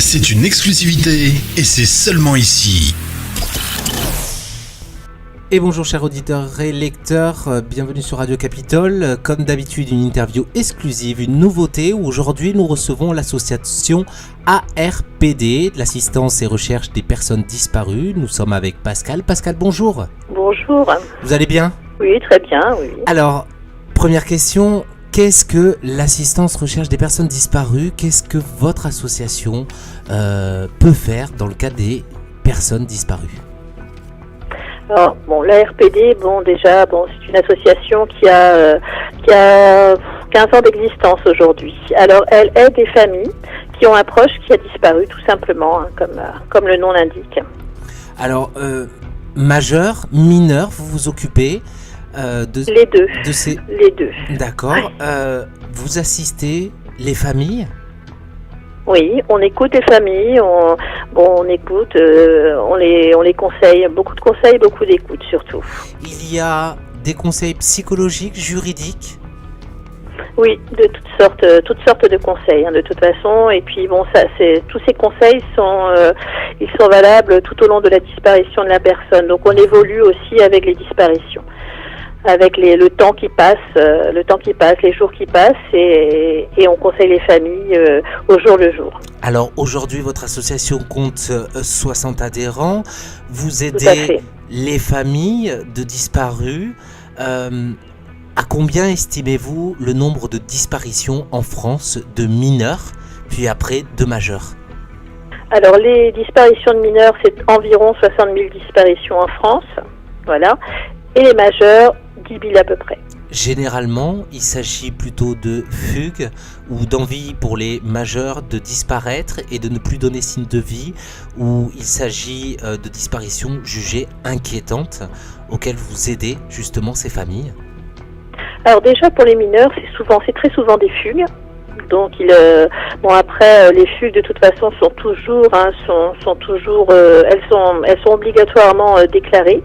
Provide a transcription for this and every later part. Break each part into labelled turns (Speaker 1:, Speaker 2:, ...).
Speaker 1: C'est une exclusivité et c'est seulement ici.
Speaker 2: Et bonjour chers auditeurs et lecteurs, bienvenue sur Radio Capitole. Comme d'habitude, une interview exclusive, une nouveauté. Aujourd'hui, nous recevons l'association ARPD, de l'assistance et recherche des personnes disparues. Nous sommes avec Pascal. Pascal, bonjour.
Speaker 3: Bonjour.
Speaker 2: Vous allez bien ?
Speaker 3: Oui, très bien, oui.
Speaker 2: Alors, première question, qu'est-ce que l'assistance recherche des personnes disparues ? Qu'est-ce que votre association peut faire dans le cas des personnes disparues ?
Speaker 3: Alors, la RPD, c'est une association qui a 15 ans d'existence aujourd'hui. Alors, elle aide des familles qui ont un proche qui a disparu, tout simplement, comme le nom l'indique.
Speaker 2: Alors, majeur, mineur, vous vous occupez
Speaker 3: Les deux. Les deux.
Speaker 2: D'accord. Vous assistez les familles ?
Speaker 3: Oui, on écoute les familles, on écoute, on les conseille, beaucoup de conseils, beaucoup d'écoute surtout.
Speaker 2: Il y a des conseils psychologiques, juridiques ?
Speaker 3: Oui, de toutes sortes de conseils, de toute façon. Et puis tous ces conseils sont valables tout au long de la disparition de la personne. Donc on évolue aussi avec les disparitions, avec le temps qui passe, les jours qui passent, et on conseille les familles au jour le jour.
Speaker 2: Alors aujourd'hui, votre association compte 60 adhérents. Vous aidez les familles de disparus. À combien estimez-vous le nombre de disparitions en France de mineurs, puis après de majeurs ?
Speaker 3: Alors les disparitions de mineurs, c'est environ 60 000 disparitions en France, voilà. Et les majeurs, 10 000 à peu près.
Speaker 2: Généralement, il s'agit plutôt de fugue ou d'envie pour les majeurs de disparaître et de ne plus donner signe de vie, ou il s'agit de disparitions jugées inquiétantes auxquelles vous aidez justement ces familles. Alors
Speaker 3: déjà pour les mineurs, c'est très souvent des fugues. Donc après les fugues de toute façon sont toujours elles sont obligatoirement déclarées.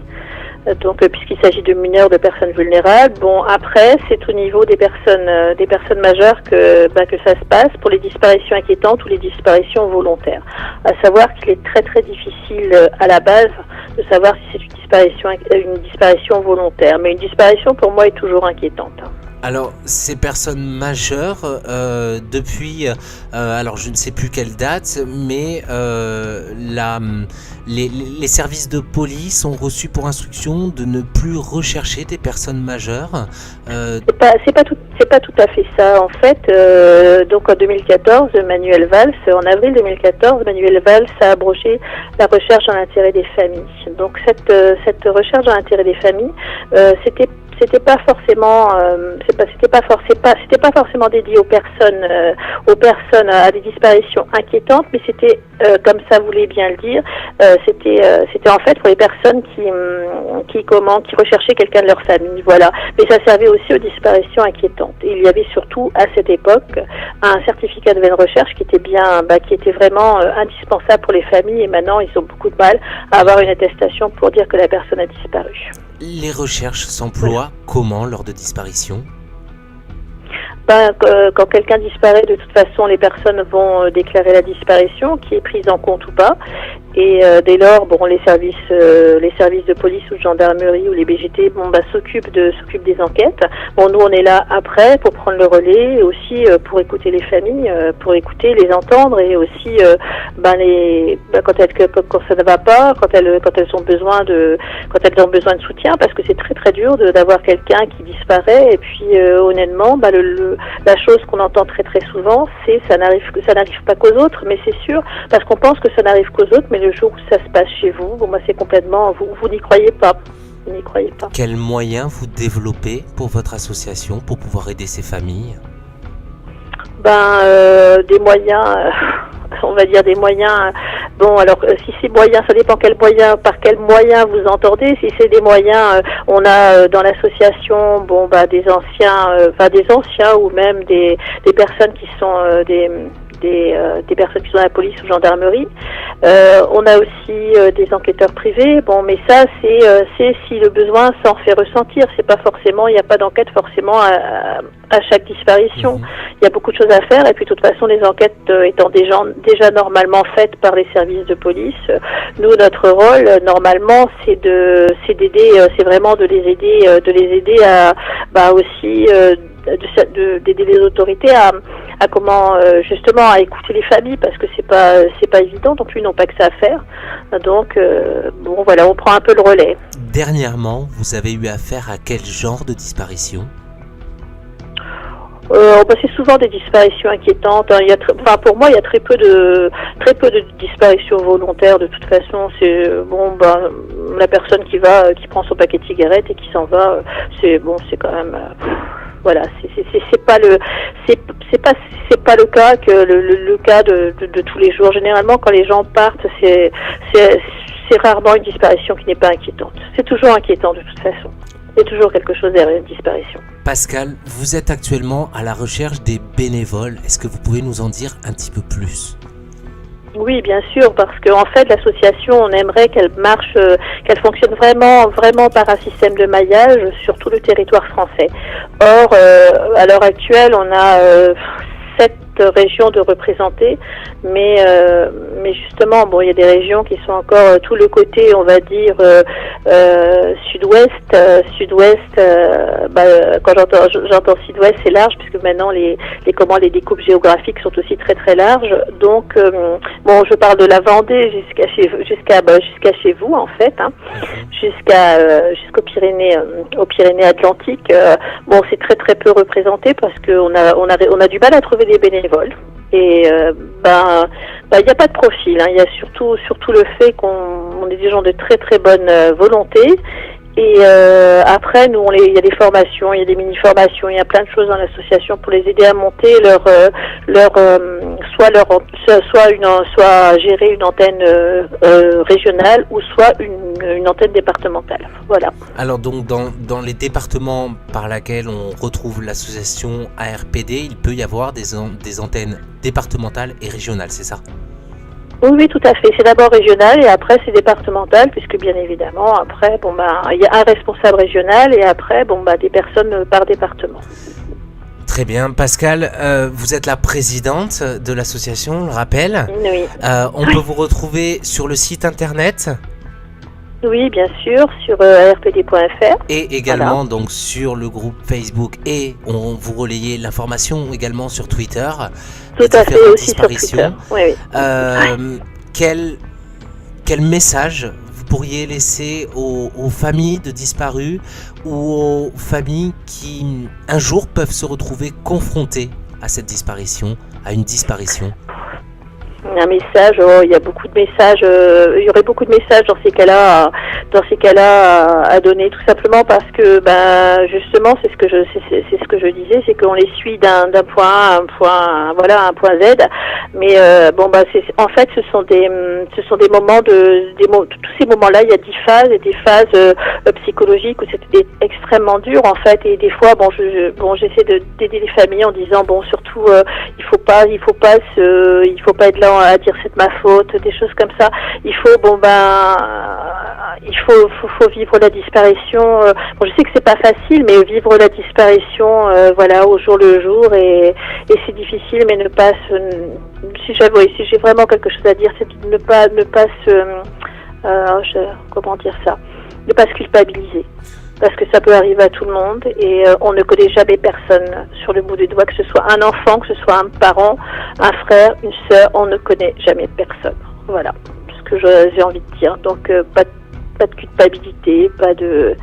Speaker 3: Donc puisqu'il s'agit de mineurs, de personnes vulnérables. Après c'est au niveau des personnes majeures que ça se passe pour les disparitions inquiétantes ou les disparitions volontaires. À savoir qu'il est très très difficile à la base de savoir si c'est une disparition volontaire. Mais une disparition pour moi est toujours inquiétante.
Speaker 2: Alors, ces personnes majeures, depuis, alors je ne sais plus quelle date, mais les services de police ont reçu pour instruction de ne plus rechercher des personnes majeures.
Speaker 3: C'est pas tout à fait ça. En fait, donc en 2014, en avril 2014, Manuel Valls a abrogé la recherche dans l'intérêt des familles. Donc cette recherche dans l'intérêt des familles, c'était pas forcément dédié aux personnes à des disparitions inquiétantes, mais c'était comme ça voulait bien le dire, c'était en fait pour les personnes qui recherchaient quelqu'un de leur famille, voilà. Mais ça servait aussi aux disparitions inquiétantes. Et il y avait surtout à cette époque un certificat de recherche qui était vraiment indispensable pour les familles, et maintenant ils ont beaucoup de mal à avoir une attestation pour dire que la personne a disparu.
Speaker 2: Les recherches s'emploient comment lors de disparition ?
Speaker 3: Quand quelqu'un disparaît, de toute façon, les personnes vont déclarer la disparition, qui est prise en compte ou pas. Et dès lors, les services de police ou de gendarmerie ou les BGT, s'occupent des enquêtes. Nous, on est là après pour prendre le relais, et aussi pour écouter les familles, pour écouter, les entendre, et aussi quand ça ne va pas, quand elles ont besoin de soutien, parce que c'est très très dur d'avoir quelqu'un qui disparaît. Et puis honnêtement, la chose qu'on entend très très souvent, c'est ça n'arrive pas qu'aux autres, mais c'est sûr, parce qu'on pense que ça n'arrive qu'aux autres, mais le jour où ça se passe chez vous, c'est complètement, vous n'y croyez pas. Vous n'y croyez pas.
Speaker 2: Quels moyens vous développez pour votre association pour pouvoir aider ces familles ?
Speaker 3: Des moyens, on va dire des moyens. Si c'est moyens, ça dépend par quel moyen vous entendez. Si c'est des moyens, on a dans l'association, des anciens ou même des personnes qui sont des personnes qui sont à la police ou gendarmerie. On a aussi des enquêteurs privés. Bon, mais ça, c'est si le besoin s'en fait ressentir. C'est pas forcément, il n'y a pas d'enquête forcément à chaque disparition. Il y a beaucoup de choses à faire, et puis de toute façon, les enquêtes étant déjà normalement faites par les services de police, nous, notre rôle normalement, c'est d'aider, c'est vraiment de les aider à aussi d'aider les autorités à comment justement à écouter les familles, parce que c'est pas évident non plus, ils n'ont pas que ça à faire. Donc bon, voilà, on prend un peu le relais.
Speaker 2: Dernièrement, vous avez eu affaire à quel genre de disparition ?
Speaker 3: C'est souvent des disparitions inquiétantes. Pour moi, il y a très peu de disparitions volontaires. De toute façon, c'est la personne qui prend son paquet de cigarettes et qui s'en va. C'est quand même. Voilà, c'est pas le cas que le cas de tous les jours. Généralement, quand les gens partent, c'est rarement une disparition qui n'est pas inquiétante. C'est toujours inquiétant de toute façon. Il y a toujours quelque chose derrière une disparition.
Speaker 2: Pascal, vous êtes actuellement à la recherche des bénévoles. Est-ce que vous pouvez nous en dire un petit peu plus ?
Speaker 3: Oui, bien sûr, parce qu'en fait, l'association, on aimerait qu'elle marche, qu'elle fonctionne vraiment par un système de maillage sur tout le territoire français. Or, à l'heure actuelle, on a 7 régions de représenter, mais justement, bon, il y a des régions qui sont encore tout le côté, on va dire sud-ouest. Quand j'entends sud-ouest, c'est large, puisque maintenant les découpes géographiques sont aussi très très larges. Donc je parle de la Vendée jusqu'à chez vous en fait, jusqu'aux Pyrénées Atlantiques. C'est très très peu représenté parce qu'on a du mal à trouver des bénévoles. Et il n'y a pas de profil, il y a surtout le fait qu'on est des gens de très très bonne volonté. Et après, nous, il y a des formations, il y a des mini-formations, il y a plein de choses dans l'association pour les aider à monter soit gérer une antenne régionale ou soit une antenne départementale. Voilà.
Speaker 2: Alors donc dans les départements par lesquels on retrouve l'association ARPD, il peut y avoir des antennes départementales et régionales, c'est ça ?
Speaker 3: Oui, tout à fait. C'est d'abord régional et après c'est départemental, puisque bien évidemment, après, il y a un responsable régional et après, des personnes par département.
Speaker 2: Très bien. Pascal, vous êtes la présidente de l'association, on le rappelle.
Speaker 3: Oui.
Speaker 2: On peut vous retrouver sur le site internet ?
Speaker 3: Oui, bien sûr, sur arpd.fr.
Speaker 2: Et également donc sur le groupe Facebook, et on vous relayez l'information également sur Twitter.
Speaker 3: Tout à fait, aussi sur Twitter. Oui.
Speaker 2: Quel message vous pourriez laisser aux familles de disparus ou aux familles qui un jour peuvent se retrouver confrontées à cette disparition, à une disparition ?
Speaker 3: Un message, il y a beaucoup de messages, il y aurait beaucoup de messages dans ces cas-là à donner, tout simplement parce que justement c'est ce que je disais, c'est qu'on les suit d'un point A à un point Z, mais en fait ce sont des moments tous ces moments-là, il y a 10 phases et des phases psychologiques où c'était extrêmement dur en fait, et des fois j'essaie d'aider les familles en disant surtout il faut pas être là à dire c'est de ma faute, des choses comme ça. Il faut faut vivre la disparition. Je sais que c'est pas facile, mais vivre la disparition au jour le jour, et c'est difficile, mais ne pas si j'ai vraiment quelque chose à dire, c'est de ne pas se culpabiliser. Parce que ça peut arriver à tout le monde, et on ne connaît jamais personne sur le bout des doigts, que ce soit un enfant, que ce soit un parent, un frère, une sœur, on ne connaît jamais personne. Voilà ce que j'ai envie de dire. Donc pas de culpabilité, pas de...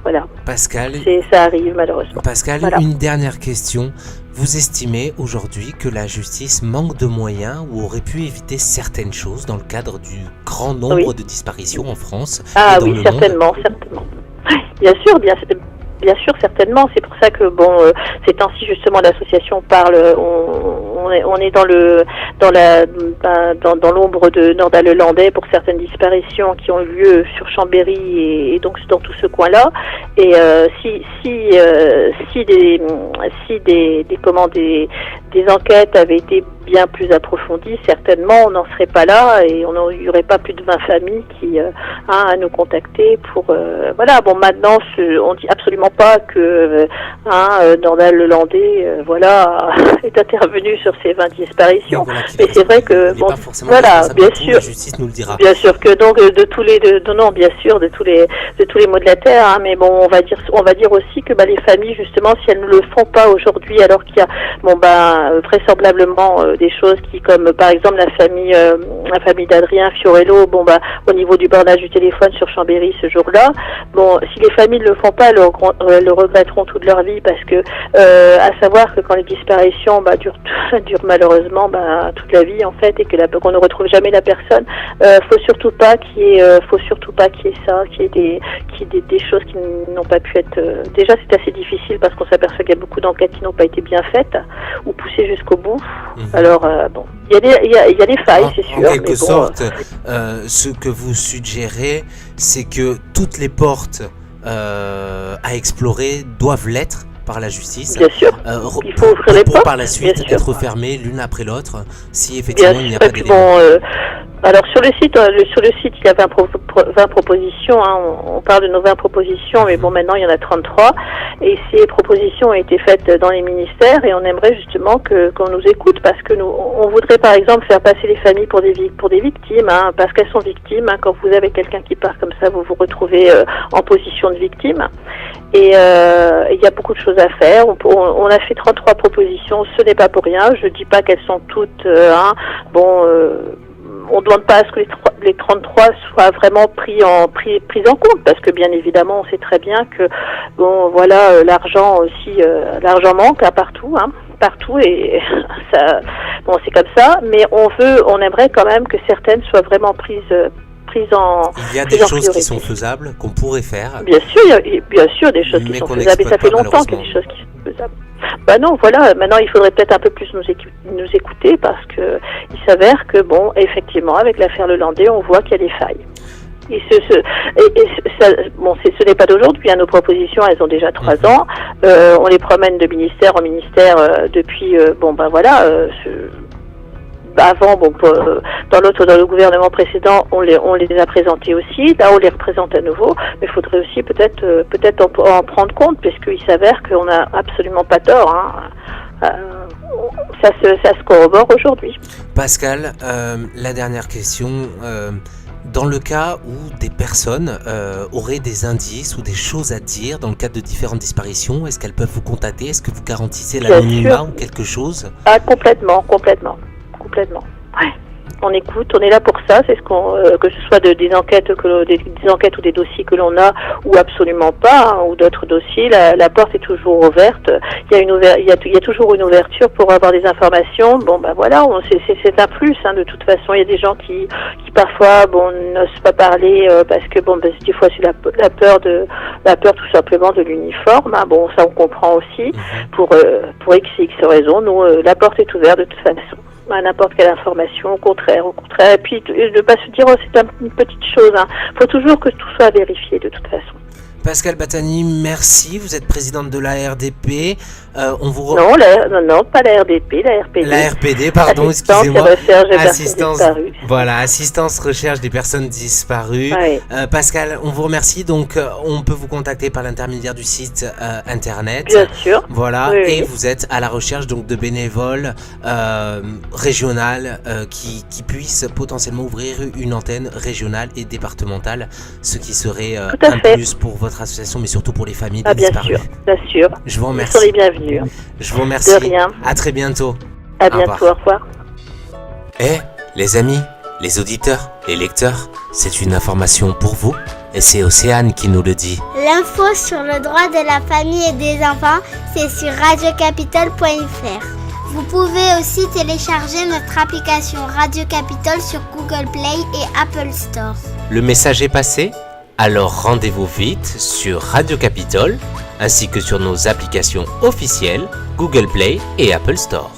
Speaker 3: Voilà.
Speaker 2: Pascal,
Speaker 3: ça arrive malheureusement.
Speaker 2: Pascal, voilà. Une dernière question. Vous estimez aujourd'hui que la justice manque de moyens ou aurait pu éviter certaines choses dans le cadre du grand nombre de disparitions en France et dans le monde ?
Speaker 3: Certainement. Bien sûr, certainement. C'est pour ça que ces temps-ci justement l'association parle, on on est dans l'ombre de Nordal-le-Landais pour certaines disparitions qui ont eu lieu sur Chambéry et donc dans tout ce coin-là. Et si des enquêtes avaient été bien plus approfondies, certainement on n'en serait pas là et on n'y aurait pas plus de 20 familles qui à nous contacter pour voilà. Bon, maintenant on dit absolument pas que Nordal-le-Landais est intervenu sur ces 20 disparitions.
Speaker 2: Voilà,
Speaker 3: mais c'est vrai que bon, voilà, bien sûr,
Speaker 2: la justice nous le dira.
Speaker 3: Bien sûr que donc de tous les maux de la terre, hein, mais bon, on va dire aussi que les familles, justement, si elles ne le font pas aujourd'hui, alors qu'il y a vraisemblablement des choses qui, comme par exemple la famille d'Adrien Fiorello, au niveau du bornage du téléphone sur Chambéry ce jour-là, si les familles ne le font pas, elles le regretteront toute leur vie, parce que à savoir que quand les disparitions durent malheureusement toute la vie en fait, et qu'on ne retrouve jamais la personne, faut surtout pas qu'il y ait ça, qu'il y ait des choses qui n'ont pas pu être. Déjà, c'est assez difficile parce qu'on s'aperçoit qu'il y a beaucoup d'enquêtes qui n'ont pas été bien faites ou poussées jusqu'au bout. Alors il y a des failles, c'est sûr.
Speaker 2: En quelque sorte, ce que vous suggérez, c'est que toutes les portes à explorer doivent l'être par la justice.
Speaker 3: Bien sûr. Il faut ouvrir les portes.
Speaker 2: Par la suite être fermées l'une après l'autre, si effectivement il n'y a pas d'éléments.
Speaker 3: Alors sur le site, il y a 20 propositions. Hein, on parle de nos 20 propositions, mais maintenant il y en a 33. Et ces propositions ont été faites dans les ministères, et on aimerait justement qu'on nous écoute, parce que on voudrait par exemple faire passer les familles pour des victimes, hein, parce qu'elles sont victimes. Hein, quand vous avez quelqu'un qui part comme ça, vous vous retrouvez en position de victime. Et il y a beaucoup de choses à faire. On a fait 33 propositions, ce n'est pas pour rien. Je dis pas qu'elles sont toutes. On ne demande pas à ce que les 33 soient vraiment pris en compte, parce que bien évidemment on sait très bien que l'argent aussi, l'argent manque partout, et ça, c'est comme ça. Mais on aimerait quand même que certaines soient vraiment prises en.
Speaker 2: Il y a des choses qui sont faisables, qu'on pourrait faire.
Speaker 3: Bien sûr, il y a bien sûr des choses qui sont faisables, et ça fait longtemps qu'il y a des choses qui sont faisables. Non, voilà, maintenant il faudrait peut-être un peu plus nous écouter, parce que il s'avère que effectivement, avec l'affaire Le Landais, on voit qu'il y a des failles. Et ce n'est pas d'aujourd'hui, hein, nos propositions, elles ont déjà 3 ans. On les promène de ministère en ministère depuis avant, dans le gouvernement précédent, on les a présentés aussi. Là, on les représente à nouveau, mais il faudrait aussi peut-être en prendre compte, puisqu'il s'avère qu'on n'a absolument pas tort. Hein. Ça se corrobore aujourd'hui.
Speaker 2: Pascal, la dernière question. Dans le cas où des personnes auraient des indices ou des choses à dire dans le cadre de différentes disparitions, est-ce qu'elles peuvent vous contacter? Est-ce que vous garantissez l'anonymat ou quelque chose?
Speaker 3: Complètement. Ouais. On écoute, on est là pour ça. C'est que ce soit des enquêtes ou des dossiers que l'on a, ou absolument pas, hein, ou d'autres dossiers. La porte est toujours ouverte. Il y a toujours une ouverture pour avoir des informations. C'est un plus. Hein, de toute façon, il y a des gens qui parfois n'osent pas parler parce que des fois c'est la peur tout simplement de l'uniforme. Hein. Ça on comprend aussi. Pour X raisons, nous la porte est ouverte de toute façon. À n'importe quelle information, au contraire, et puis de ne pas se dire c'est une petite chose, hein. Faut toujours que tout soit vérifié de toute façon.
Speaker 2: Pascal Battani, merci. Vous êtes présidente de la RDP.
Speaker 3: Non, pas la RDP, la RPD.
Speaker 2: La RPD, pardon, excusez-moi. Assistance recherche des personnes disparues. Oui. Pascal, on vous remercie. Donc, on peut vous contacter par l'intermédiaire du site internet.
Speaker 3: Bien sûr.
Speaker 2: Voilà. Oui. Vous êtes à la recherche donc de bénévoles régionales qui puissent potentiellement ouvrir une antenne régionale et départementale, ce qui serait un plus pour votre association, mais surtout pour les familles des disparus.
Speaker 3: Bien sûr.
Speaker 2: Je vous remercie.
Speaker 3: Vous serez les bienvenus.
Speaker 2: Je vous remercie.
Speaker 3: De rien.
Speaker 2: À très bientôt.
Speaker 3: À bientôt. Au revoir.
Speaker 2: Les amis, les auditeurs, les lecteurs, c'est une information pour vous, et c'est Océane qui nous le dit.
Speaker 4: L'info sur le droit de la famille et des enfants, c'est sur radiocapitole.fr. Vous pouvez aussi télécharger notre application Radio Capitole sur Google Play et Apple Store.
Speaker 2: Le message est passé? Alors rendez-vous vite sur Radio Capitole, ainsi que sur nos applications officielles Google Play et Apple Store.